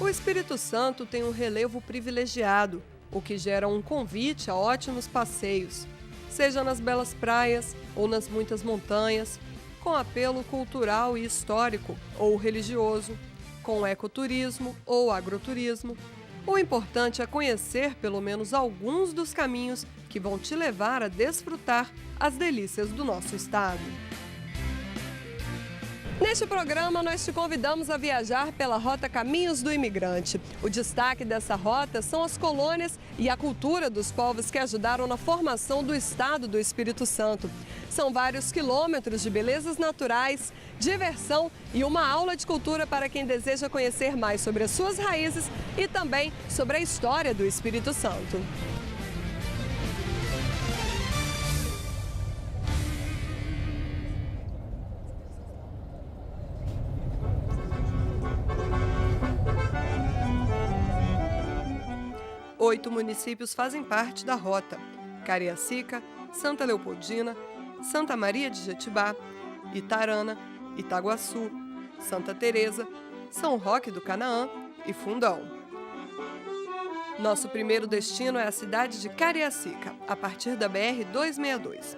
O Espírito Santo tem um relevo privilegiado, o que gera um convite a ótimos passeios, seja nas belas praias ou nas muitas montanhas, com apelo cultural e histórico ou religioso, com ecoturismo ou agroturismo. O importante é conhecer pelo menos alguns dos caminhos que vão te levar a desfrutar as delícias do nosso estado. Neste programa, nós te convidamos a viajar pela Rota Caminhos do Imigrante. O destaque dessa rota são as colônias e a cultura dos povos que ajudaram na formação do estado do Espírito Santo. São vários quilômetros de belezas naturais, diversão e uma aula de cultura para quem deseja conhecer mais sobre as suas raízes e também sobre a história do Espírito Santo. Oito municípios fazem parte da rota: Cariacica, Santa Leopoldina, Santa Maria de Jetibá, Itarana, Itaguaçu, Santa Teresa, São Roque do Canaã e Fundão. Nosso primeiro destino é a cidade de Cariacica, a partir da BR-262.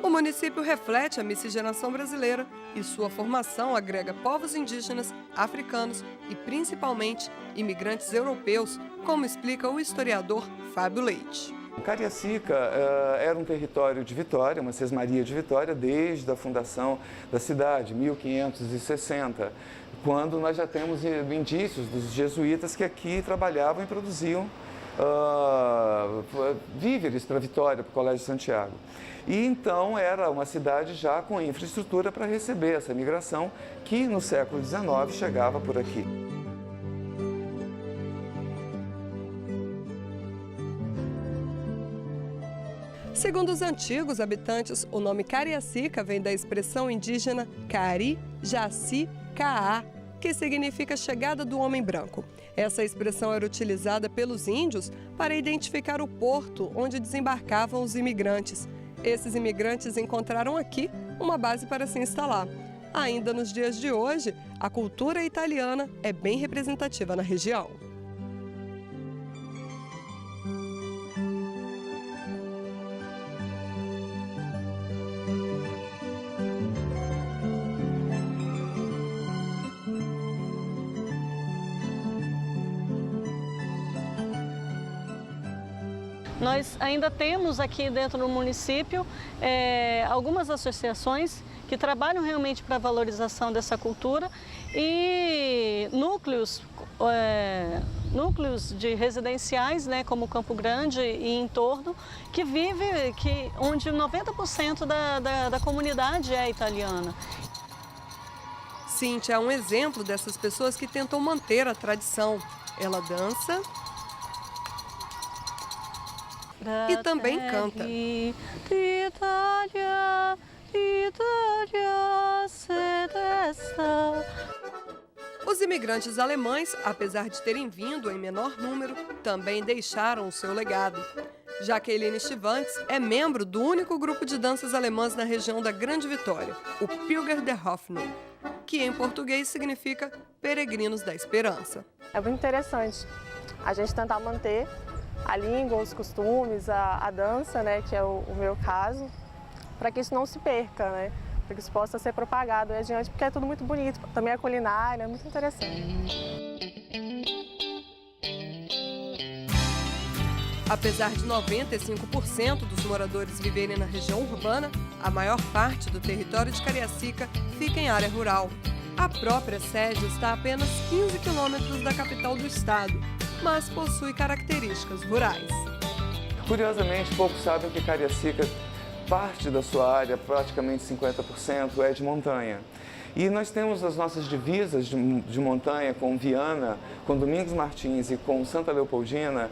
O município reflete a miscigenação brasileira e sua formação agrega povos indígenas, africanos e, principalmente, imigrantes europeus, como explica o historiador Fábio Leite. Cariacica era um território de Vitória, uma sesmaria de Vitória, desde a fundação da cidade, 1560, quando nós já temos indícios dos jesuítas que aqui trabalhavam e produziam víveres para Vitória, para o Colégio de Santiago. E então era uma cidade já com infraestrutura para receber essa migração que no século XIX chegava por aqui. Segundo os antigos habitantes, o nome Cariacica vem da expressão indígena Cari, Jaci, Caá, que significa chegada do homem branco. Essa expressão era utilizada pelos índios para identificar o porto onde desembarcavam os imigrantes. Esses imigrantes encontraram aqui uma base para se instalar. Ainda nos dias de hoje, a cultura italiana é bem representativa na região. Nós ainda temos aqui dentro do município algumas associações que trabalham realmente para a valorização dessa cultura e núcleos de residenciais, né, como Campo Grande e em torno, que onde 90% da comunidade é italiana. Cíntia é um exemplo dessas pessoas que tentam manter a tradição. Ela dança e também canta. Os imigrantes alemães, apesar de terem vindo em menor número, também deixaram o seu legado. Jaqueline Stivantes é membro do único grupo de danças alemãs na região da Grande Vitória, o Pilger der Hoffnung, que em português significa Peregrinos da Esperança. É muito interessante a gente tentar manter a língua, os costumes, a dança, né, que é o meu caso, para que isso não se perca, né, para que isso possa ser propagado adiante, porque é tudo muito bonito. Também a culinária é muito interessante. Apesar de 95% dos moradores viverem na região urbana, a maior parte do território de Cariacica fica em área rural. A própria sede está a apenas 15 quilômetros da capital do estado, mas possui características rurais. Curiosamente, poucos sabem que Cariacica, parte da sua área, praticamente 50%, é de montanha. E nós temos as nossas divisas de montanha com Viana, com Domingos Martins e com Santa Leopoldina,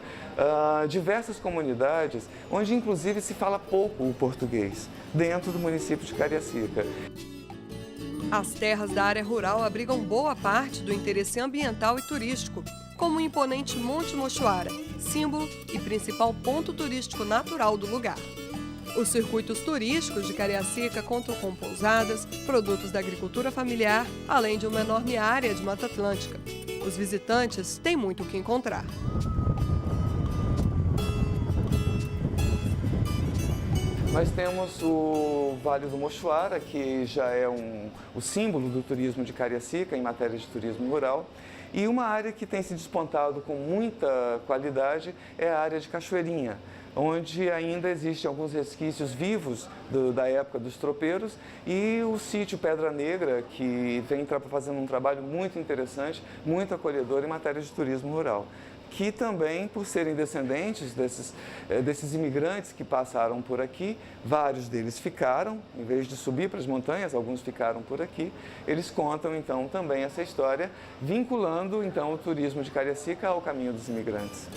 diversas comunidades onde inclusive se fala pouco o português, dentro do município de Cariacica. As terras da área rural abrigam boa parte do interesse ambiental e turístico, como o imponente Monte Mochoara, símbolo e principal ponto turístico natural do lugar. Os circuitos turísticos de Cariacica contam com pousadas, produtos da agricultura familiar, além de uma enorme área de Mata Atlântica. Os visitantes têm muito o que encontrar. Nós temos o Vale do Mochoara, que já é o símbolo do turismo de Cariacica em matéria de turismo rural. E uma área que tem se despontado com muita qualidade é a área de Cachoeirinha, onde ainda existem alguns resquícios vivos da época dos tropeiros, e o sítio Pedra Negra, que vem fazendo um trabalho muito interessante, muito acolhedor em matéria de turismo rural, que também, por serem descendentes desses imigrantes que passaram por aqui, vários deles ficaram, em vez de subir para as montanhas, alguns ficaram por aqui. Eles contam, então, também essa história, vinculando, então, o turismo de Cariacica ao caminho dos imigrantes.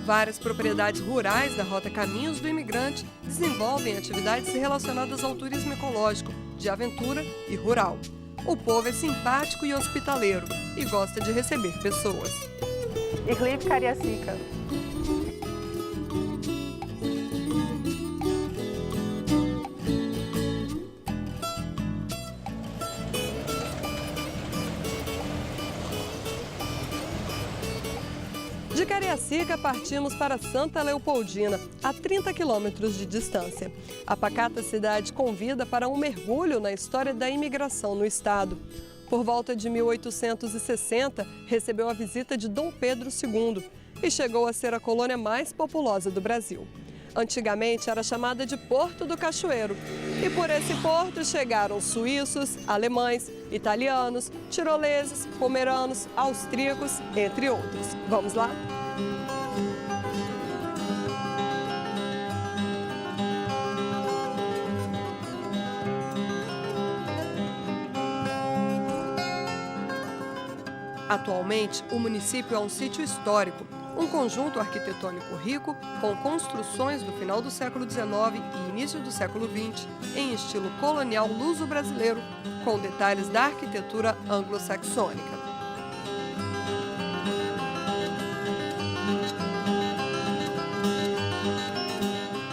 Várias propriedades rurais da Rota Caminhos do Imigrante desenvolvem atividades relacionadas ao turismo ecológico, de aventura e rural. O povo é simpático e hospitaleiro e gosta de receber pessoas. Irlip Cariacica. De Cariacica, partimos para Santa Leopoldina, a 30 quilômetros de distância. A pacata cidade convida para um mergulho na história da imigração no estado. Por volta de 1860, recebeu a visita de Dom Pedro II e chegou a ser a colônia mais populosa do Brasil. Antigamente era chamada de Porto do Cachoeiro. E por esse porto chegaram suíços, alemães, italianos, tiroleses, pomeranos, austríacos, entre outros. Vamos lá? Atualmente, o município é um sítio histórico, um conjunto arquitetônico rico, com construções do final do século XIX e início do século XX, em estilo colonial luso-brasileiro, com detalhes da arquitetura anglo-saxônica.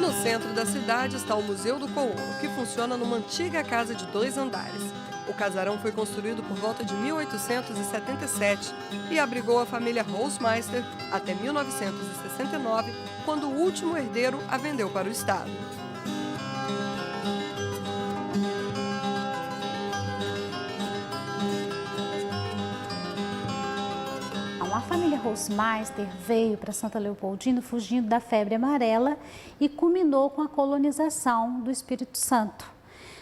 No centro da cidade está o Museu do Colono, que funciona numa antiga casa de 2 andares. O casarão foi construído por volta de 1877 e abrigou a família Hausmeister até 1969, quando o último herdeiro a vendeu para o Estado. A família Hausmeister veio para Santa Leopoldina fugindo da febre amarela e culminou com a colonização do Espírito Santo.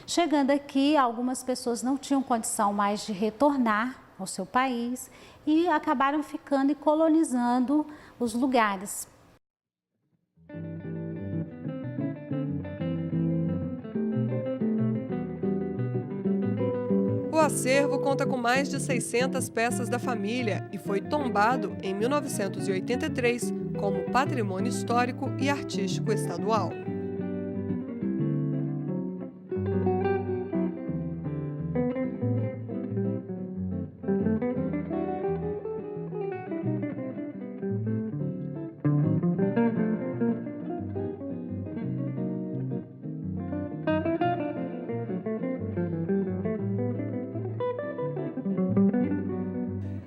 Chegando aqui, algumas pessoas não tinham condição mais de retornar ao seu país e acabaram ficando e colonizando os lugares. O acervo conta com mais de 600 peças da família e foi tombado em 1983 como Patrimônio Histórico e Artístico Estadual.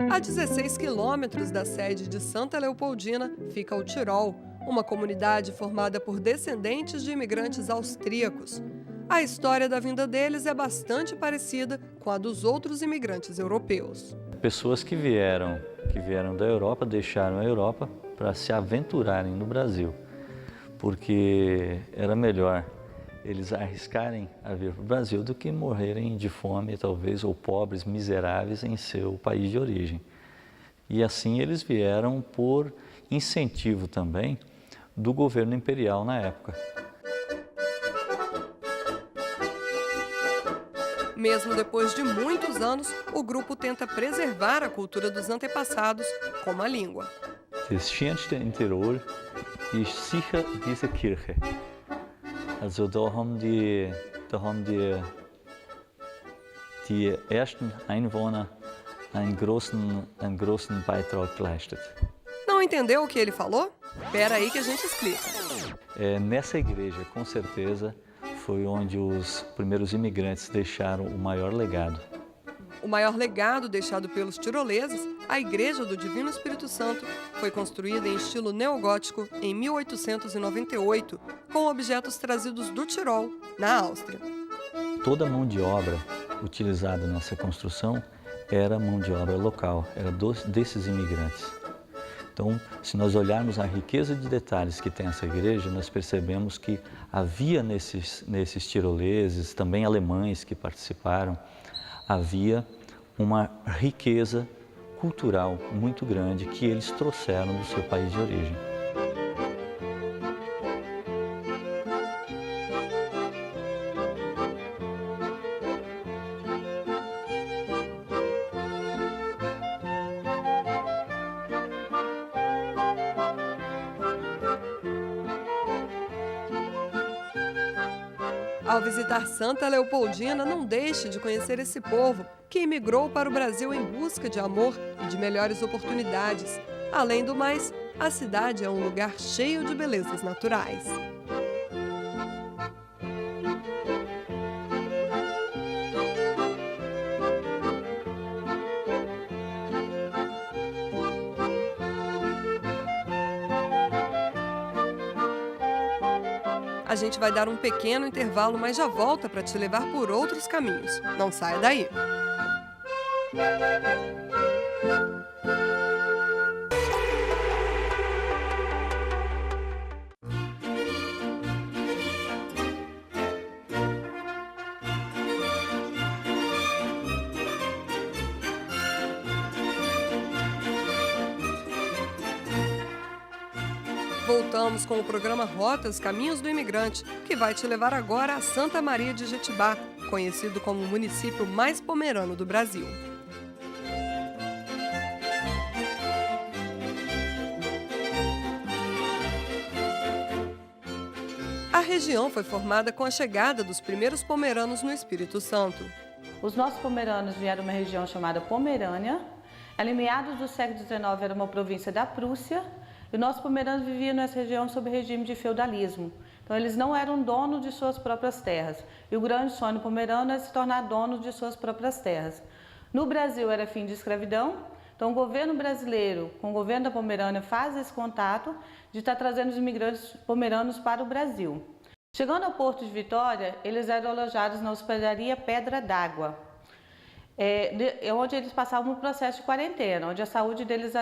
A 16 quilômetros da sede de Santa Leopoldina fica o Tirol, uma comunidade formada por descendentes de imigrantes austríacos. A história da vinda deles é bastante parecida com a dos outros imigrantes europeus. Pessoas que vieram da Europa, deixaram a Europa para se aventurarem no Brasil, porque era melhor eles arriscarem a vir para o Brasil do que morrerem de fome, talvez, ou pobres, miseráveis em seu país de origem. E assim eles vieram por incentivo também do governo imperial na época. Mesmo depois de muitos anos, o grupo tenta preservar a cultura dos antepassados, como a língua. Das schönste in Tirol ist sicher diese Kirche. Also da haben die ersten Einwohner einen großen Beitrag geleistet. Não entendeu o que ele falou? Espera aí que a gente explica. Nessa igreja, com certeza, foi onde os primeiros imigrantes deixaram o maior legado. O maior legado deixado pelos tiroleses, a Igreja do Divino Espírito Santo, foi construída em estilo neogótico em 1898, com objetos trazidos do Tirol, na Áustria. Toda a mão de obra utilizada nessa construção era mão de obra local, era desses imigrantes. Então, se nós olharmos a riqueza de detalhes que tem essa igreja, nós percebemos que havia nesses tiroleses, também alemães que participaram, havia uma riqueza cultural muito grande que eles trouxeram do seu país de origem. Ao visitar Santa Leopoldina, não deixe de conhecer esse povo que imigrou para o Brasil em busca de amor e de melhores oportunidades. Além do mais, a cidade é um lugar cheio de belezas naturais. A gente vai dar um pequeno intervalo, mas já volta para te levar por outros caminhos. Não saia daí! Voltamos com o programa Rotas Caminhos do Imigrante, que vai te levar agora a Santa Maria de Jetibá, conhecido como o município mais pomerano do Brasil. A região foi formada com a chegada dos primeiros pomeranos no Espírito Santo. Os nossos pomeranos vieram de uma região chamada Pomerânia. Ela, em meados do século XIX, era uma província da Prússia. E os nossos pomeranos viviam nessa região sob regime de feudalismo. Então, eles não eram donos de suas próprias terras. E o grande sonho pomerano é se tornar dono de suas próprias terras. No Brasil, era fim de escravidão. Então, o governo brasileiro, com o governo da Pomerânia, faz esse contato de estar trazendo os imigrantes pomeranos para o Brasil. Chegando ao Porto de Vitória, eles eram alojados na hospedaria Pedra d'Água, onde eles passavam um processo de quarentena, onde a saúde deles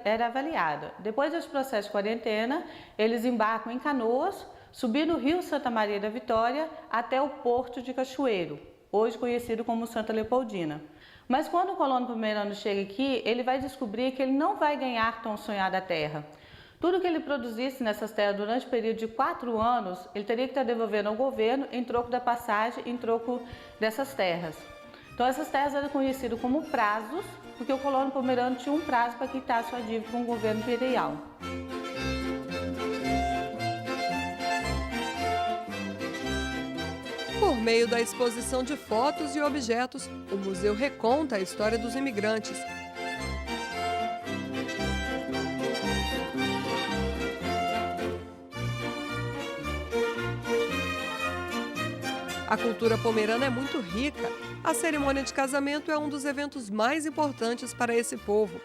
era avaliada. Depois desse processo de quarentena, eles embarcam em canoas, subindo o rio Santa Maria da Vitória até o Porto de Cachoeiro, hoje conhecido como Santa Leopoldina. Mas quando o colono pomerano chega aqui, ele vai descobrir que ele não vai ganhar tão sonhada terra. Tudo que ele produzisse nessas terras durante o período de 4 anos, ele teria que estar devolvendo ao governo em troco da passagem, em troco dessas terras. Então, essas terras eram conhecidas como prazos, porque o colono pomerano tinha um prazo para quitar sua dívida com o governo imperial. Por meio da exposição de fotos e objetos, o museu reconta a história dos imigrantes. A cultura pomerana é muito rica. A cerimônia de casamento é um dos eventos mais importantes para esse povo.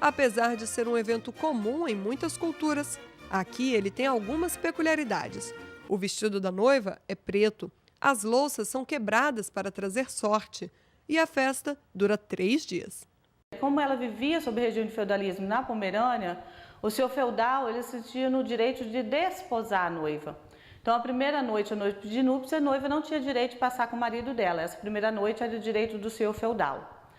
Apesar de ser um evento comum em muitas culturas, aqui ele tem algumas peculiaridades. O vestido da noiva é preto, as louças são quebradas para trazer sorte e a festa dura 3 dias. Como ela vivia sob regime de feudalismo na Pomerânia, o senhor feudal ele se sentia no direito de desposar a noiva. Então, a primeira noite, a noite de núpcias, a noiva não tinha direito de passar com o marido dela. Essa primeira noite era o direito do senhor feudal.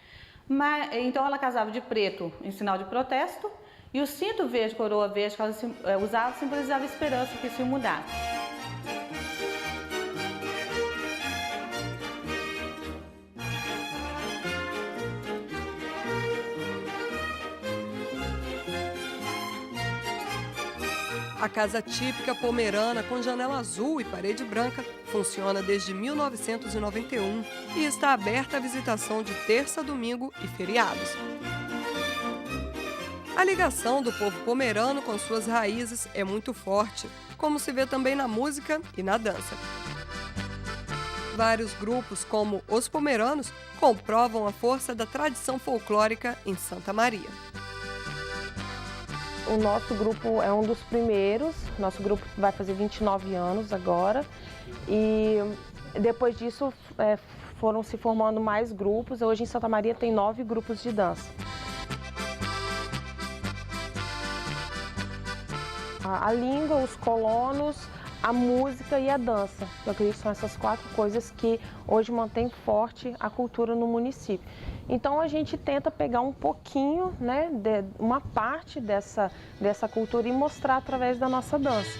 Então, ela casava de preto em sinal de protesto e o cinto verde, coroa verde que ela usava, simbolizava a esperança que isso ia mudar. A casa típica pomerana com janela azul e parede branca funciona desde 1991 e está aberta à visitação de terça, domingo e feriados. A ligação do povo pomerano com suas raízes é muito forte, como se vê também na música e na dança. vários grupos, como os Pomeranos, comprovam a força da tradição folclórica em Santa Maria. O nosso grupo é um dos primeiros, nosso grupo vai fazer 29 anos agora, e depois disso foram se formando mais grupos. Hoje em Santa Maria tem 9 grupos de dança. A língua, os colonos, a música e a dança. Eu acredito que são essas 4 coisas que hoje mantêm forte a cultura no município. Então a gente tenta pegar um pouquinho, né, uma parte dessa cultura e mostrar através da nossa dança.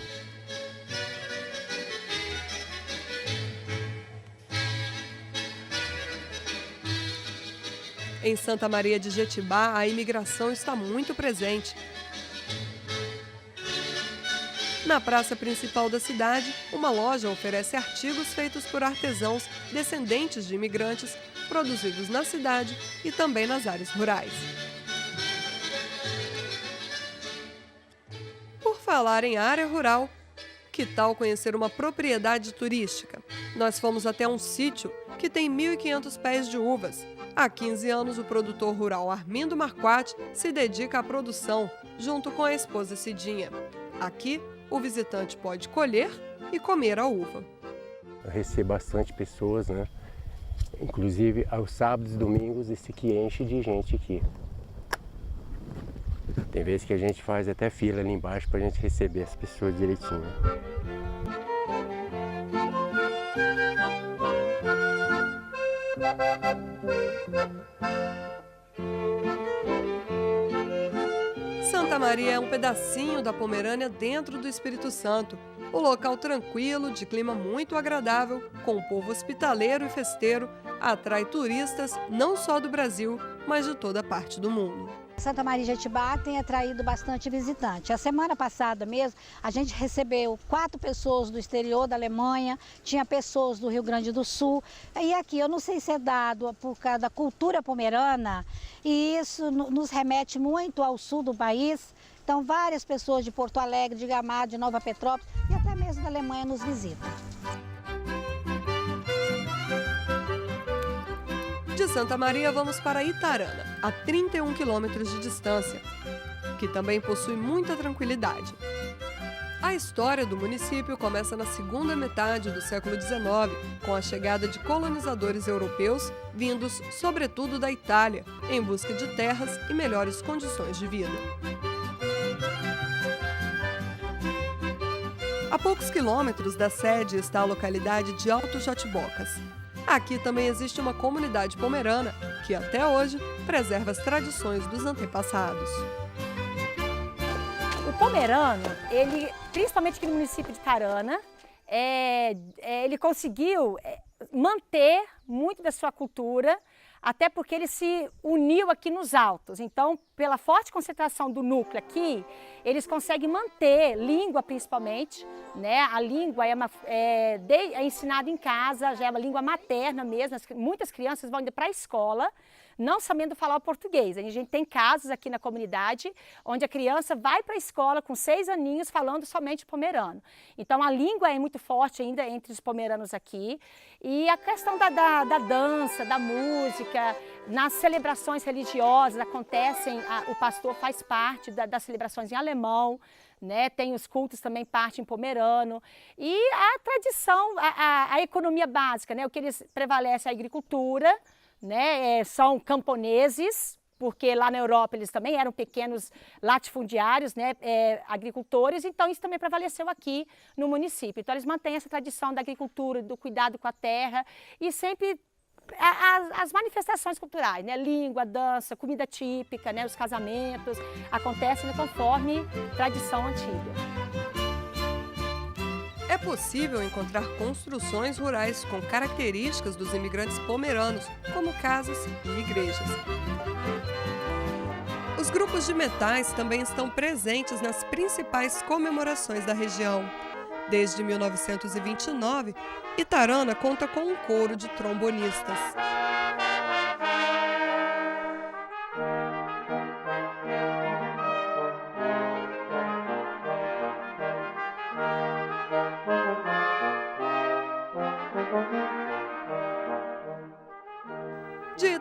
Em Santa Maria de Jetibá, a imigração está muito presente. Na praça principal da cidade, uma loja oferece artigos feitos por artesãos descendentes de imigrantes, produzidos na cidade e também nas áreas rurais. Por falar em área rural, que tal conhecer uma propriedade turística? Nós fomos até um sítio que tem 1.500 pés de uvas. Há 15 anos, o produtor rural Armindo Marquardt se dedica à produção, junto com a esposa Cidinha. Aqui, o visitante pode colher e comer a uva. Eu recebo bastante pessoas, né? Inclusive aos sábados e domingos esse aqui enche de gente aqui. Tem vezes que a gente faz até fila ali embaixo para a gente receber as pessoas direitinho. Santa Maria é um pedacinho da Pomerânia dentro do Espírito Santo. O local tranquilo, de clima muito agradável, com um povo hospitaleiro e festeiro, atrai turistas não só do Brasil, mas de toda parte do mundo. Santa Maria de Jetibá tem atraído bastante visitante. A semana passada mesmo, a gente recebeu 4 pessoas do exterior da Alemanha, tinha pessoas do Rio Grande do Sul. E aqui, eu não sei se é dado por causa da cultura pomerana, e isso nos remete muito ao sul do país. Então, várias pessoas de Porto Alegre, de Gramado, de Nova Petrópolis e até mesmo da Alemanha nos visitam. De Santa Maria, vamos para Itarana, a 31 quilômetros de distância, que também possui muita tranquilidade. A história do município começa na segunda metade do século XIX, com a chegada de colonizadores europeus, vindos sobretudo da Itália, em busca de terras e melhores condições de vida. A poucos quilômetros da sede está a localidade de Alto Jatibocas. Aqui também existe uma comunidade pomerana que, até hoje, preserva as tradições dos antepassados. O pomerano, principalmente aqui no município de Itarana, ele conseguiu manter muito da sua cultura, até porque ele se uniu aqui nos altos. Então, pela forte concentração do núcleo aqui, eles conseguem manter língua principalmente, né? A língua é ensinada em casa, já é uma língua materna mesmo. Muitas crianças vão indo para a escola não sabendo falar o português. A gente tem casos aqui na comunidade onde a criança vai para a escola com 6 aninhos falando somente pomerano. Então a língua é muito forte ainda entre os pomeranos aqui. E a questão da dança, da música, nas celebrações religiosas acontecem, o pastor faz parte das celebrações em alemão, né? Tem os cultos também, parte em pomerano. E a tradição, a economia básica, né? O que eles prevalece é a agricultura, né? São camponeses, porque lá na Europa eles também eram pequenos latifundiários, né? Agricultores, então isso também prevaleceu aqui no município. Então eles mantêm essa tradição da agricultura, do cuidado com a terra e sempre as manifestações culturais, né? Língua, dança, comida típica, né? Os casamentos, acontecem conforme tradição antiga. É possível encontrar construções rurais com características dos imigrantes pomeranos, como casas e igrejas. Os grupos de metais também estão presentes nas principais comemorações da região. Desde 1929, Itarana conta com um coro de trombonistas.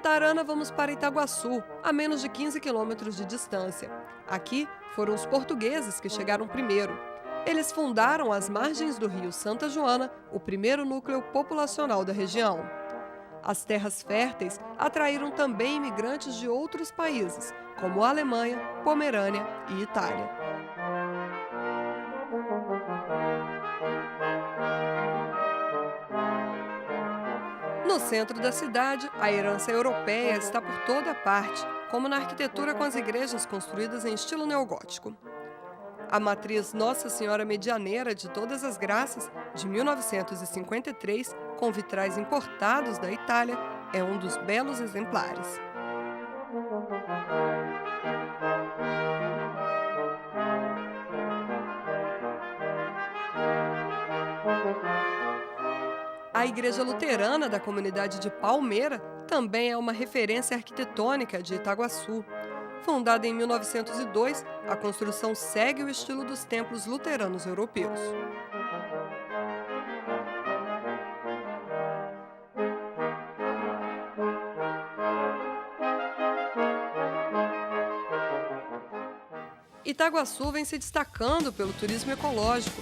Tarana, vamos para Itaguaçu, a menos de 15 quilômetros de distância. Aqui foram os portugueses que chegaram primeiro. Eles fundaram às margens do rio Santa Joana o primeiro núcleo populacional da região. As terras férteis atraíram também imigrantes de outros países, como Alemanha, Pomerânia e Itália. No centro da cidade, a herança europeia está por toda parte, como na arquitetura com as igrejas construídas em estilo neogótico. A matriz Nossa Senhora Medianeira de Todas as Graças, de 1953, com vitrais importados da Itália, é um dos belos exemplares. A Igreja Luterana da comunidade de Palmeira também é uma referência arquitetônica de Itaguaçu. Fundada em 1902, a construção segue o estilo dos templos luteranos europeus. Itaguaçu vem se destacando pelo turismo ecológico.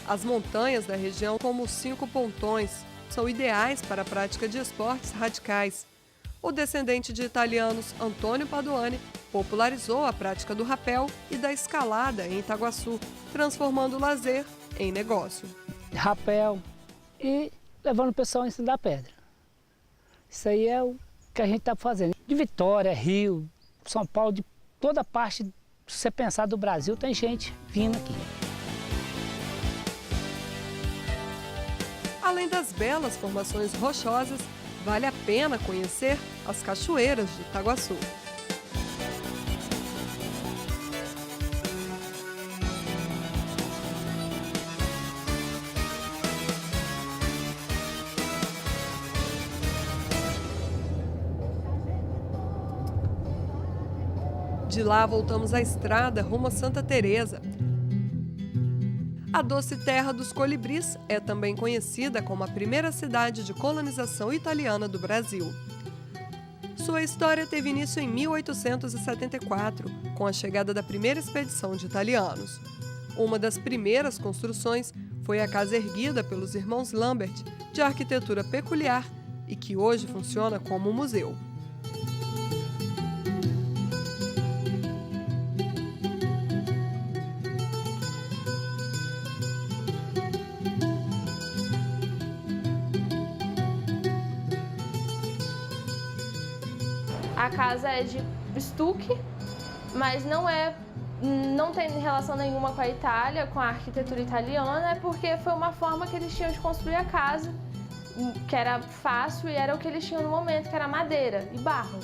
As montanhas da região, como os 5 Pontões, são ideais para a prática de esportes radicais. O descendente de italianos Antônio Paduani popularizou a prática do rapel e da escalada em Itaguaçu, transformando o lazer em negócio. Rapel e levando o pessoal em cima da pedra. Isso aí é o que a gente está fazendo. De Vitória, Rio, São Paulo, de toda parte, se você pensar do Brasil, tem gente vindo aqui. Além das belas formações rochosas, vale a pena conhecer as cachoeiras de Itaguaçu. De lá voltamos à estrada rumo a Santa Teresa. A doce terra dos colibris é também conhecida como a primeira cidade de colonização italiana do Brasil. Sua história teve início em 1874, com a chegada da primeira expedição de italianos. Uma das primeiras construções foi a casa erguida pelos irmãos Lambert, de arquitetura peculiar e que hoje funciona como museu. A casa é de estuque, mas não tem relação nenhuma com a Itália, com a arquitetura italiana, é porque foi uma forma que eles tinham de construir a casa, que era fácil e era o que eles tinham no momento, que era madeira e barro.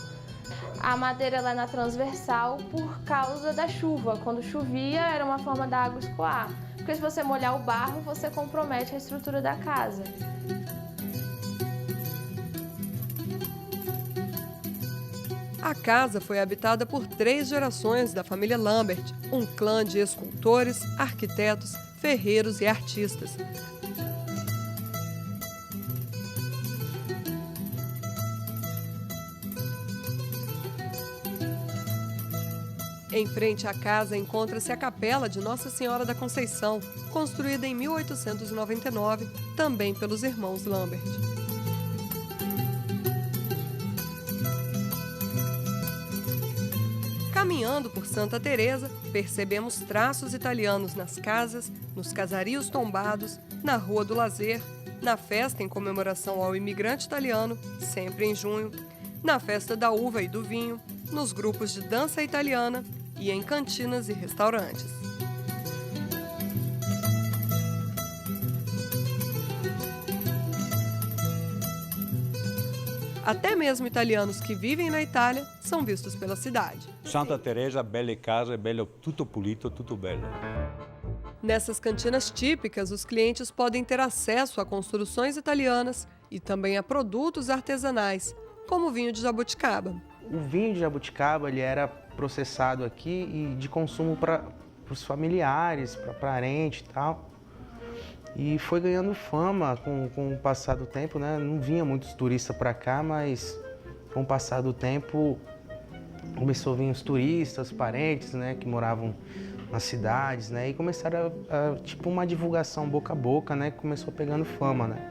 A madeira ela é na transversal por causa da chuva. Quando chovia, era uma forma da água escoar, porque se você molhar o barro, você compromete a estrutura da casa. A casa foi habitada por 3 gerações da família Lambert, um clã de escultores, arquitetos, ferreiros e artistas. Em frente à casa encontra-se a Capela de Nossa Senhora da Conceição, construída em 1899, também pelos irmãos Lambert. Caminhando por Santa Teresa, percebemos traços italianos nas casas, nos casarios tombados, na Rua do Lazer, na festa em comemoração ao imigrante italiano, sempre em junho, na festa da uva e do vinho, nos grupos de dança italiana e em cantinas e restaurantes. Até mesmo italianos que vivem na Itália são vistos pela cidade. Santa Teresa, belle case, bello, tutto pulito, tutto bello. Nessas cantinas típicas, os clientes podem ter acesso a construções italianas e também a produtos artesanais, como o vinho de jabuticaba. O vinho de jabuticaba ele era processado aqui e de consumo para os familiares, para parente e tal. E foi ganhando fama com o passar do tempo, né? Não vinha muitos turistas para cá, mas com o passar do tempo começou a vir os turistas, parentes, né, que moravam nas cidades, né? E começaram tipo uma divulgação boca a boca, né? Que começou pegando fama, né?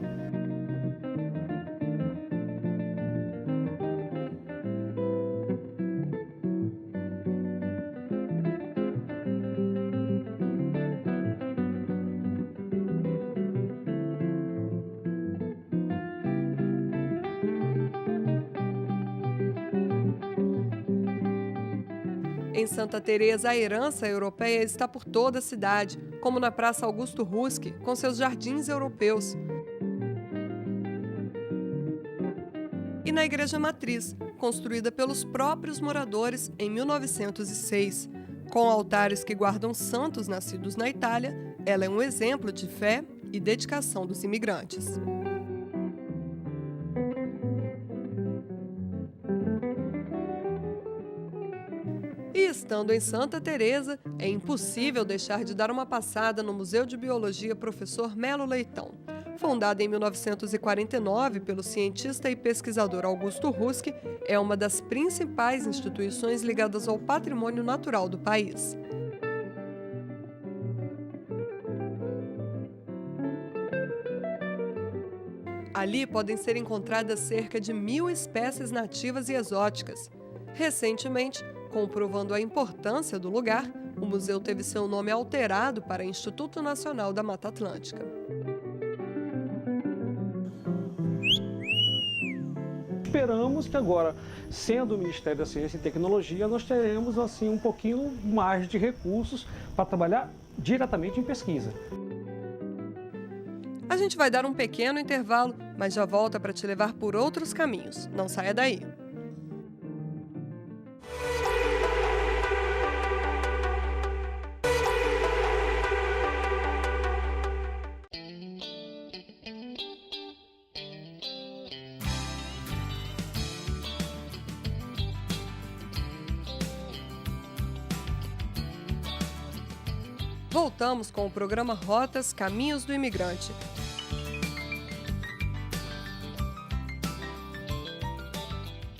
Em Santa Teresa, a herança europeia está por toda a cidade, como na Praça Augusto Ruski, com seus jardins europeus. E na Igreja Matriz, construída pelos próprios moradores em 1906. Com altares que guardam santos nascidos na Itália, ela é um exemplo de fé e dedicação dos imigrantes. E estando em Santa Teresa, é impossível deixar de dar uma passada no Museu de Biologia Professor Melo Leitão. Fundado em 1949 pelo cientista e pesquisador Augusto Ruski, é uma das principais instituições ligadas ao patrimônio natural do país. Ali podem ser encontradas cerca de 1.000 espécies nativas e exóticas. Recentemente, comprovando a importância do lugar, o museu teve seu nome alterado para Instituto Nacional da Mata Atlântica. Esperamos que agora, sendo o Ministério da Ciência e Tecnologia, nós teremos assim um pouquinho mais de recursos para trabalhar diretamente em pesquisa. A gente vai dar um pequeno intervalo, mas já volta para te levar por outros caminhos. Não saia daí. Voltamos com o programa Rotas Caminhos do Imigrante.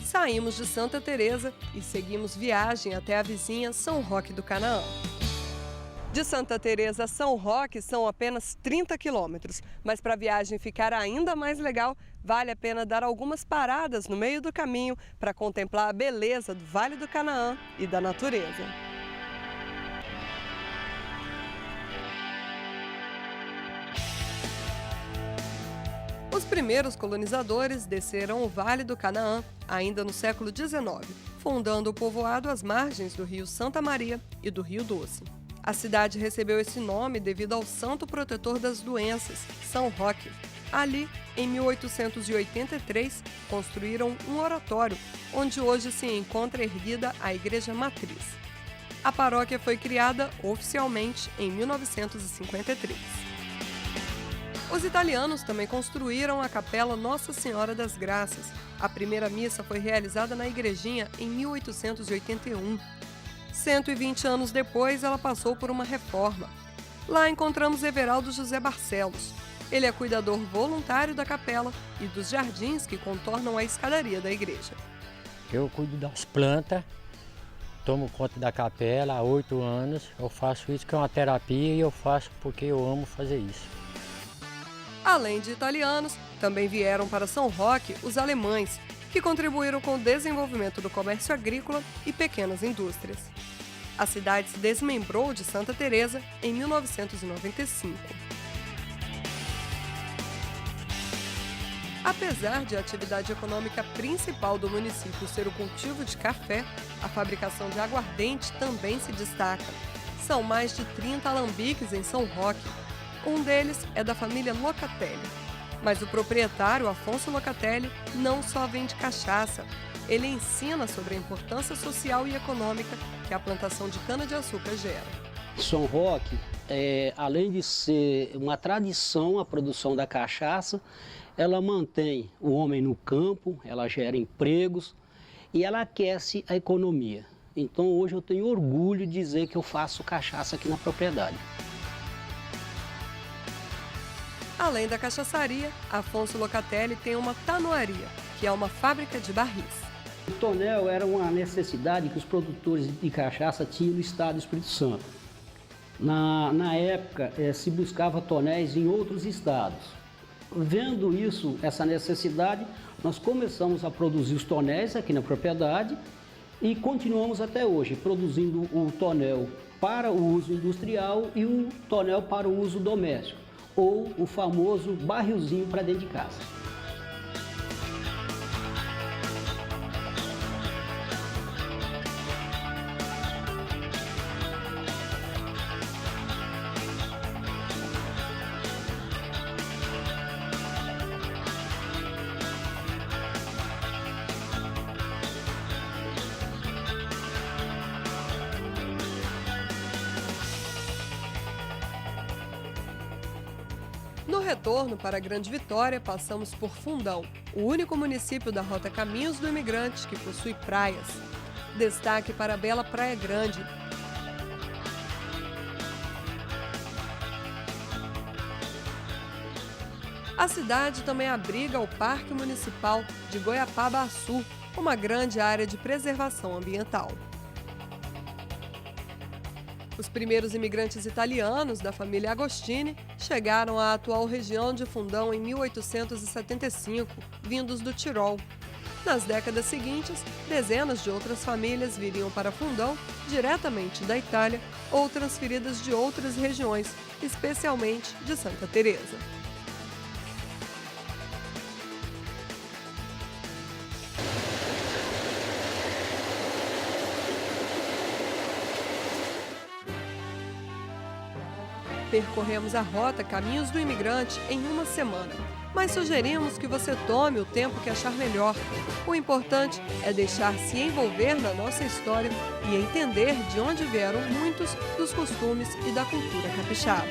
Saímos de Santa Teresa e seguimos viagem até a vizinha São Roque do Canaã. De Santa Teresa a São Roque são apenas 30 quilômetros, mas para a viagem ficar ainda mais legal, vale a pena dar algumas paradas no meio do caminho para contemplar a beleza do Vale do Canaã e da natureza. Os primeiros colonizadores desceram o Vale do Canaã ainda no século XIX, fundando o povoado às margens do rio Santa Maria e do Rio Doce. A cidade recebeu esse nome devido ao santo protetor das doenças, São Roque. Ali, em 1883, construíram um oratório, onde hoje se encontra erguida a Igreja Matriz. A paróquia foi criada oficialmente em 1953. Os italianos também construíram a Capela Nossa Senhora das Graças. A primeira missa foi realizada na igrejinha em 1881. 120 anos depois, ela passou por uma reforma. Lá encontramos Everaldo José Barcelos. Ele é cuidador voluntário da capela e dos jardins que contornam a escadaria da igreja. Eu cuido das plantas, tomo conta da capela há 8 anos. Eu faço isso que é uma terapia e eu faço porque eu amo fazer isso. Além de italianos, também vieram para São Roque os alemães, que contribuíram com o desenvolvimento do comércio agrícola e pequenas indústrias. A cidade se desmembrou de Santa Teresa em 1995. Apesar de a atividade econômica principal do município ser o cultivo de café, a fabricação de aguardente também se destaca. São mais de 30 alambiques em São Roque. Um deles é da família Locatelli. Mas o proprietário, Afonso Locatelli, não só vende cachaça. Ele ensina sobre a importância social e econômica que a plantação de cana-de-açúcar gera. São Roque, além de ser uma tradição a produção da cachaça, ela mantém o homem no campo, ela gera empregos e ela aquece a economia. Então hoje eu tenho orgulho de dizer que eu faço cachaça aqui na propriedade. Além da cachaçaria, Afonso Locatelli tem uma tanoaria, que é uma fábrica de barris. O tonel era uma necessidade que os produtores de cachaça tinham no estado do Espírito Santo. Na época, se buscava tonéis em outros estados. Vendo isso, essa necessidade, nós começamos a produzir os tonéis aqui na propriedade e continuamos até hoje, produzindo o tonel para o uso industrial e o tonel para o uso doméstico, ou o famoso barrilzinho para dentro de casa. No retorno para a Grande Vitória, passamos por Fundão, o único município da Rota Caminhos do Imigrante que possui praias. Destaque para a bela Praia Grande. A cidade também abriga o Parque Municipal de Goiapaba-Açu, uma grande área de preservação ambiental. Os primeiros imigrantes italianos da família Agostini chegaram à atual região de Fundão em 1875, vindos do Tirol. Nas décadas seguintes, dezenas de outras famílias viriam para Fundão diretamente da Itália ou transferidas de outras regiões, especialmente de Santa Teresa. Percorremos a rota Caminhos do Imigrante em uma semana, mas sugerimos que você tome o tempo que achar melhor. O importante é deixar-se envolver na nossa história e entender de onde vieram muitos dos costumes e da cultura capixaba.